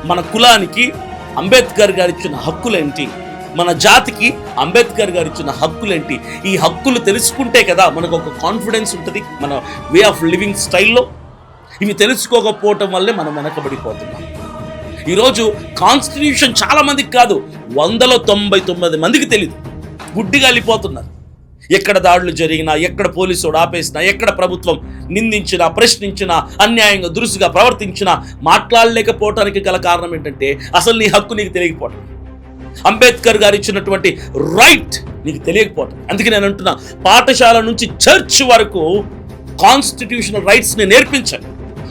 మన కులానికి అంబేద్కర్ గారు ఇచ్చిన హక్కులేంటి, మన జాతికి అంబేద్కర్ గారు ఇచ్చిన హక్కులేంటి, ఈ హక్కులు తెలుసుకుంటే కదా మనకు ఒక కాన్ఫిడెన్స్ ఉంటుంది మన వే ఆఫ్ లివింగ్ స్టైల్లో. ఇవి తెలుసుకోకపోవటం వల్లే మనం వెనకబడిపోతున్నాం. ఈరోజు కాన్స్టిట్యూషన్ చాలా మందికి కాదు, 199 మందికి తెలియదు, గుడ్డిగా వెళ్ళిపోతున్నారు. ఎక్కడ దాడులు జరిగినా, ఎక్కడ పోలీసుడు ఆపేసినా, ఎక్కడ ప్రభుత్వం నిందించినా, ప్రశ్నించినా, అన్యాయంగా దురుసుగా ప్రవర్తించినా మాట్లాడలేకపోవటానికి గల కారణం ఏంటంటే అసలు నీ హక్కు నీకు తెలియకపోవటం, అంబేద్కర్ గారు ఇచ్చినటువంటి రైట్ నీకు తెలియకపోవటం. అందుకే నేను అంటున్నా, పాఠశాల నుంచి చర్చ్ వరకు కాన్స్టిట్యూషనల్ రైట్స్ని నేర్పించండి.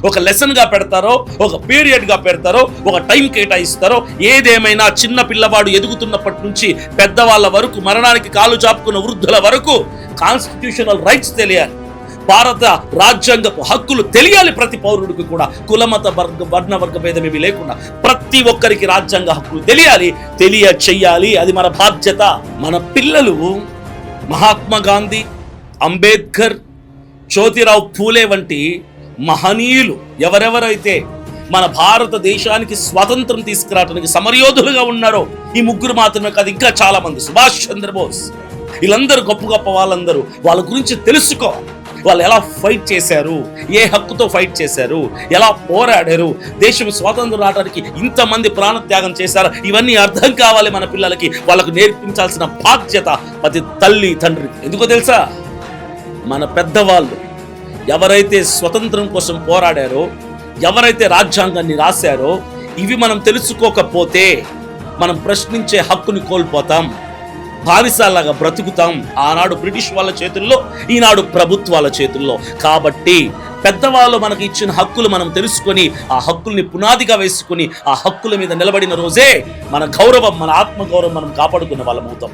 ఒక లెసన్గా పెడతారో, ఒక పీరియడ్గా పెడతారో, ఒక టైం కేటాయిస్తారో, ఏదేమైనా చిన్న పిల్లవాడు ఎదుగుతున్నప్పటి నుంచి పెద్దవాళ్ళ వరకు, మరణానికి కాలు చాపుకున్న వృద్ధుల వరకు కాన్స్టిట్యూషనల్ రైట్స్ తెలియాలి. భారత రాజ్యాంగపు హక్కులు తెలియాలి ప్రతి పౌరుడికి కూడా, కులమత వర్ణ వర్గ భేదం ఏమీ లేకుండా ప్రతి ఒక్కరికి రాజ్యాంగ హక్కులు తెలియాలి, చెయ్యాలి. అది మన బాధ్యత. మన పిల్లలు మహాత్మా గాంధీ, అంబేద్కర్, జ్యోతిరావు పూలే వంటి మహనీయులు ఎవరెవరైతే మన భారతదేశానికి స్వాతంత్రం తీసుకురావడానికి సమరయోధులుగా ఉన్నారో, ఈ ముగ్గురు మాత్రమే కాదు, ఇంకా చాలా మంది, సుభాష్ చంద్రబోస్, వీళ్ళందరూ గొప్ప గొప్ప వాళ్ళందరూ, వాళ్ళ గురించి తెలుసుకోవాలి. వాళ్ళు ఎలా ఫైట్ చేశారు, ఏ హక్కుతో ఫైట్ చేశారు, ఎలా పోరాడారు, దేశం స్వాతంత్రం రావడానికి ఇంతమంది ప్రాణత్యాగం చేశారు, ఇవన్నీ అర్థం కావాలి మన పిల్లలకి. వాళ్ళకు నేర్పించాల్సిన బాధ్యత ప్రతి తల్లి తండ్రికి. ఎందుకో తెలుసా, మన పెద్దవాళ్ళు ఎవరైతే స్వతంత్రం కోసం పోరాడారో, ఎవరైతే రాజ్యాంగాన్ని రాశారో, ఇవి మనం తెలుసుకోకపోతే మనం ప్రశ్నించే హక్కుని కోల్పోతాం, బానిసలాగా బ్రతుకుతాం. ఆనాడు బ్రిటిష్ వాళ్ళ చేతుల్లో, ఈనాడు ప్రభుత్వాల చేతుల్లో. కాబట్టి పెద్దవాళ్ళు మనకు ఇచ్చిన హక్కులు మనం తెలుసుకొని, ఆ హక్కుల్ని పునాదిగా వేసుకొని, ఆ హక్కుల మీద నిలబడిన రోజే మన గౌరవం, మన ఆత్మగౌరవం మనం కాపాడుకున్న వాళ్ళం అవుతాం.